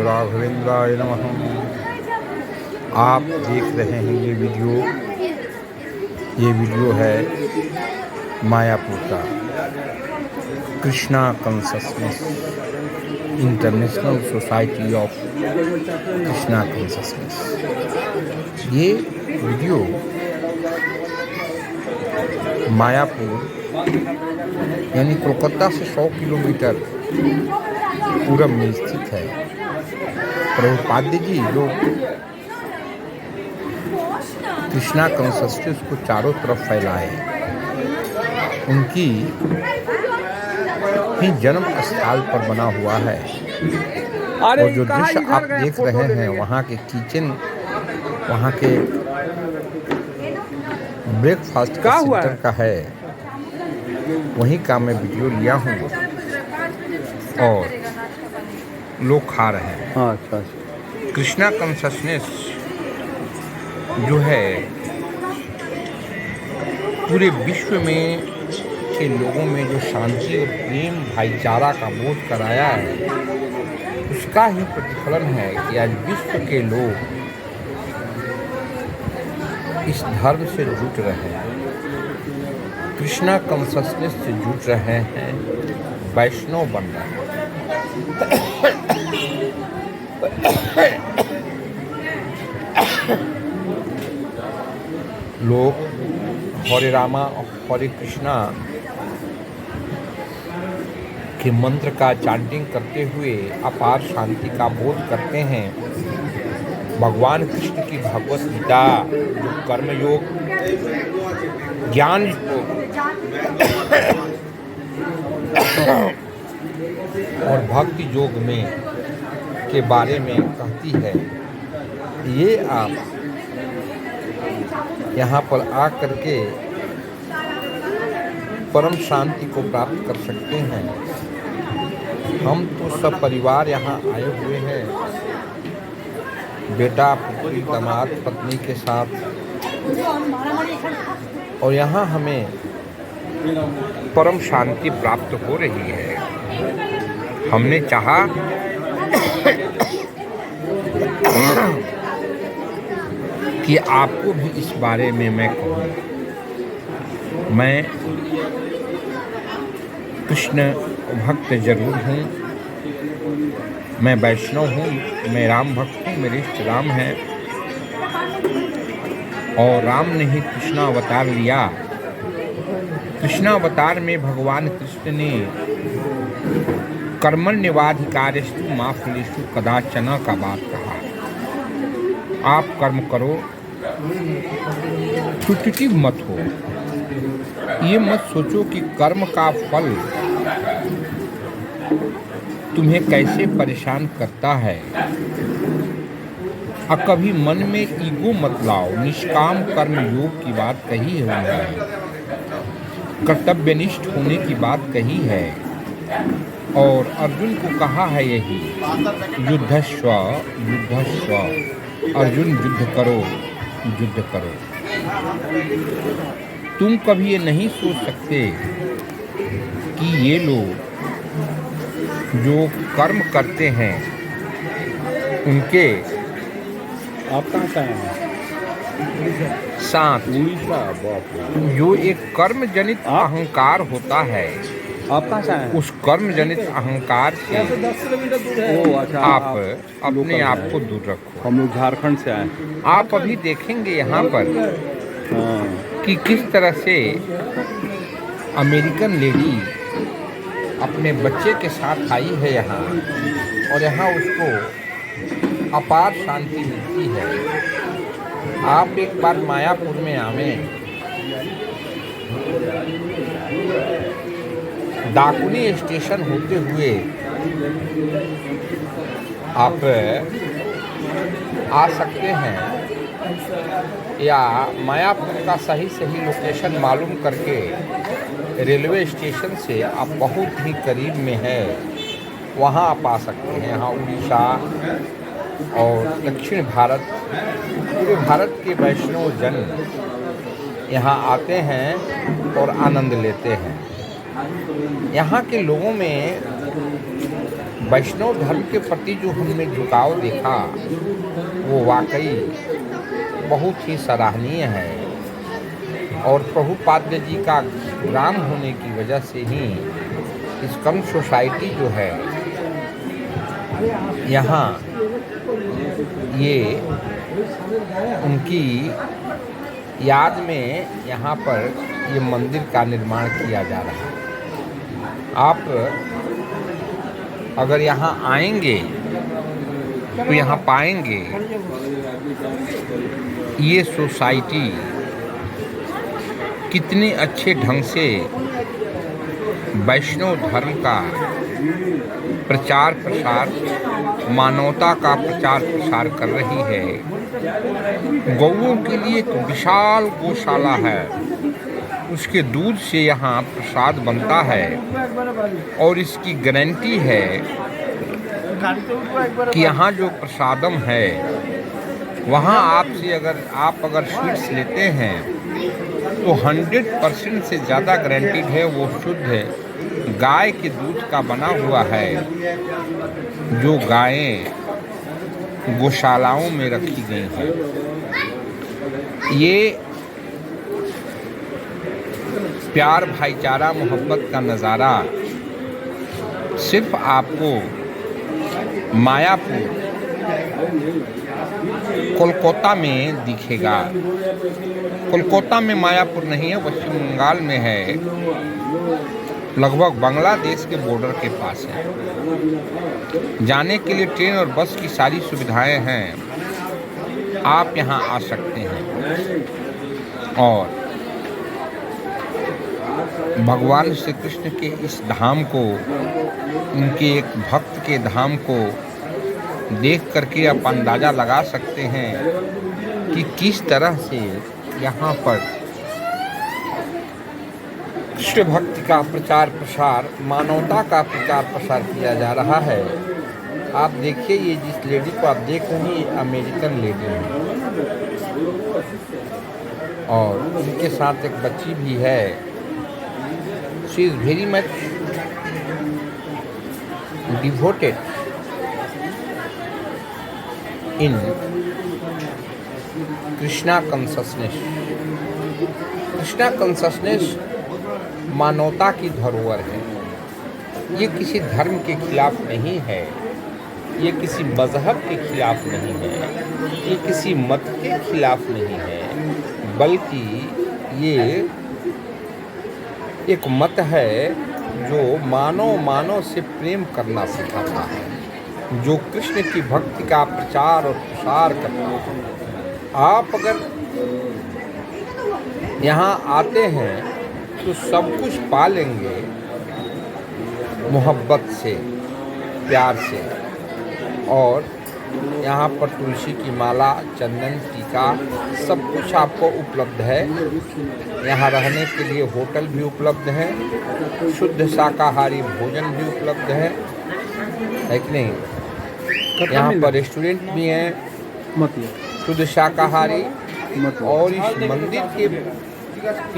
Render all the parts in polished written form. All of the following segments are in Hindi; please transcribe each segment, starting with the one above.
राघवेंद्राय नमः। आप देख रहे हैं ये वीडियो है मायापुर का Krishna consciousness international society of Krishna consciousness. ये वीडियो मायापुर यानी कोलकाता से 100 किलोमीटर पूरब में स्थित है। प्रभुपाद जी जो कृष्णा कंससनेस को चारों तरफ फैलाए, उनकी ही जन्म स्थल पर बना हुआ है। और जो दृश्य आप देख रहे हैं वहाँ के किचन, वहाँ के ब्रेकफास्ट का सेंटर का है, वहीं का मैं वीडियो लिया हूँ और लोग खा रहे हैं। अच्छा। कृष्णा कंससनेस जो है पूरे विश्व में के लोगों में जो शांति और प्रेम भाईचारा का बोध कराया है, उसका ही प्रतिफलन है कि आज विश्व के लोग इस धर्म से जुट रहे हैं, कृष्णा कंससनेस से जुट रहे हैं, वैष्णव बन रहे हैं। लोग हरे रामा हरे कृष्णा के मंत्र का चांटिंग करते हुए अपार शांति का बोध करते हैं। भगवान कृष्ण की भगवत गीता जो कर्मयोग ज्ञान और भक्ति योग में के बारे में कहती है, ये आप यहाँ पर आकर के परम शांति को प्राप्त कर सकते हैं। हम तो सब परिवार यहाँ आए हुए हैं, बेटा पुत्री दामाद पत्नी के साथ, और यहाँ हमें परम शांति प्राप्त हो रही है। हमने चाहा कि आपको भी इस बारे में मैं कहूँ। मैं कृष्ण भक्त जरूर हूँ, मैं वैष्णव हूँ, मैं राम भक्त हूँ, मेरे इष्ट राम हैं और राम ने ही कृष्णावतार लिया। कृष्णावतार में भगवान कृष्ण ने कर्मण्येवाधिकारस्तु मा फलेषु कदाचन का बात कहा। आप कर्म करो, चुटिटिव मत हो। ये मत सोचो कि कर्म का फल तुम्हें कैसे परेशान करता है। और कभी मन में ईगो मत लाओ। निष्काम कर्म योग की बात कही है उन्होंने, कर्तव्यनिष्ठ होने की बात कही है। और अर्जुन को कहा है यही, युद्धस्व युद्धस्व, अर्जुन युद्ध करो युद्ध करो। तुम कभी ये नहीं सोच सकते कि ये लोग जो कर्म करते हैं उनके आप कहाँ से आए हैं? साथ जो एक कर्म जनित अहंकार होता है, आप कहाँ से आए हैं? उस कर्म जनित अहंकार से अच्छा, आप अपने आप को दूर रखो। हम लोग झारखंड से आए हैं। आप अभी देखेंगे यहाँ पर कि किस तरह से अमेरिकन लेडी अपने बच्चे के साथ आई है यहाँ, और यहाँ उसको अपार शांति मिलती है। आप एक बार मायापुर में आवें, डाकुनी स्टेशन होते हुए आप आ सकते हैं, या मायापुर का सही लोकेशन मालूम करके रेलवे स्टेशन से आप बहुत ही करीब में है, वहाँ आप आ सकते हैं। यहाँ उड़ीसा और दक्षिण भारत, पूरे भारत के वैष्णव जन यहाँ आते हैं और आनंद लेते हैं। यहाँ के लोगों में वैष्णव धर्म के प्रति जो हमने झुकाव देखा वो वाकई बहुत ही सराहनीय है। और प्रभुपाद जी का ग्राम होने की वजह से ही इस्कॉन सोसाइटी जो है यहाँ ये उनकी याद में यहाँ पर ये मंदिर का निर्माण किया जा रहा है। आप अगर यहाँ आएंगे तो यहाँ पाएंगे ये सोसाइटी कितने अच्छे ढंग से वैष्णव धर्म का प्रचार प्रसार, मानवता का प्रचार प्रसार कर रही है। गौओं के लिए एक विशाल गौशाला है, उसके दूध से यहाँ प्रसाद बनता है और इसकी गारंटी है कि यहाँ जो प्रसादम है वहाँ आप अगर स्वीट्स लेते हैं तो 100% से ज़्यादा गारंटीड है वो शुद्ध गाय के दूध का बना हुआ है, जो गायें गौशालाओं में रखी गई हैं। ये प्यार, भाईचारा, मोहब्बत का नज़ारा सिर्फ आपको मायापुर, कोलकाता में दिखेगा। कोलकाता में मायापुर नहीं है, पश्चिम बंगाल में है, लगभग बांग्लादेश के बॉर्डर के पास है। जाने के लिए ट्रेन और बस की सारी सुविधाएं हैं, आप यहाँ आ सकते हैं। और भगवान श्री कृष्ण के इस धाम को, उनके एक भक्त के धाम को देख करके आप अंदाज़ा लगा सकते हैं कि किस तरह से यहाँ पर कृष्ण भक्ति का प्रचार प्रसार, मानवता का प्रचार प्रसार किया जा रहा है। आप देखिए, ये जिस लेडी को आप देख रहे हैं, ये अमेरिकन लेडी है और उनके साथ एक बच्ची भी है। She is very much devoted in Krishna consciousness. Krishna consciousness मानवता की धरोहर है। ये किसी धर्म के खिलाफ नहीं है, ये किसी मज़हब के खिलाफ नहीं है, ये किसी मत के खिलाफ नहीं है, बल्कि ये एक मत है जो मानव से प्रेम करना सिखाता है, जो कृष्ण की भक्ति का प्रचार और प्रसार करता है। आप अगर यहाँ आते हैं तो सब कुछ पा लेंगे, मोहब्बत से, प्यार से। और यहाँ पर तुलसी की माला, चंदन, टीका, सब कुछ आपको उपलब्ध है। यहाँ रहने के लिए होटल भी उपलब्ध है, शुद्ध शाकाहारी भोजन भी उपलब्ध है कि नहीं। यहाँ पर रेस्टोरेंट भी हैं शुद्ध शाकाहारी। और इस मंदिर के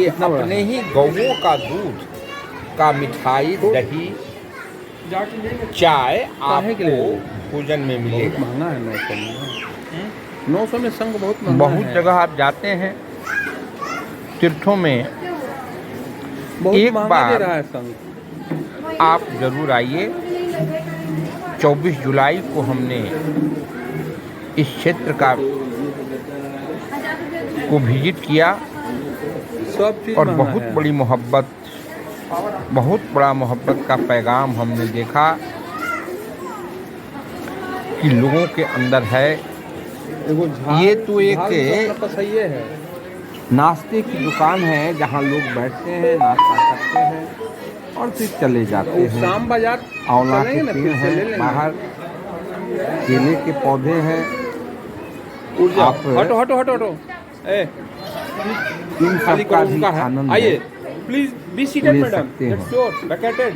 अपने ही गौओं का दूध का मिठाई, दही, चाय आपको भोजन में मिलेगा। महंगा है 900 में। 900 में संग बहुत महंगा बहुत जगह आप जाते हैं तीर्थों में, एक बार रहा है संग। आप जरूर आइए। 24 जुलाई को हमने इस क्षेत्र को विजिट किया और बहुत बड़ी मोहब्बत, बहुत बड़ा मोहब्बत का पैगाम हमने देखा कि लोगों के अंदर है। ये तो एक सही है, नाश्ते की दुकान है जहाँ लोग बैठते हैं, नाश्ता करते हैं और फिर चले जाते हैं। शाम बाजार आंवला के पेड़ हैं, बाहर केले के पौधे हैं। आप हटो हटो हटो हटो, इन सब का भी आनंद आइए प्लीज बी सीटेड ले मैडम, सकते हैं। Let's go vacated.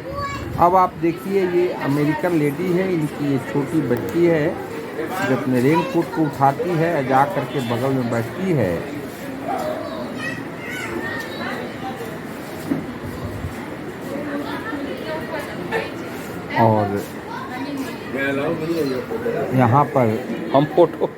अब आप देखिए, ये अमेरिकन लेडी है, इनकी ये छोटी बच्ची है जो अपने रेन कोट को उठाती है, जा करके बगल में बैठती है और यहाँ पर हम फोटो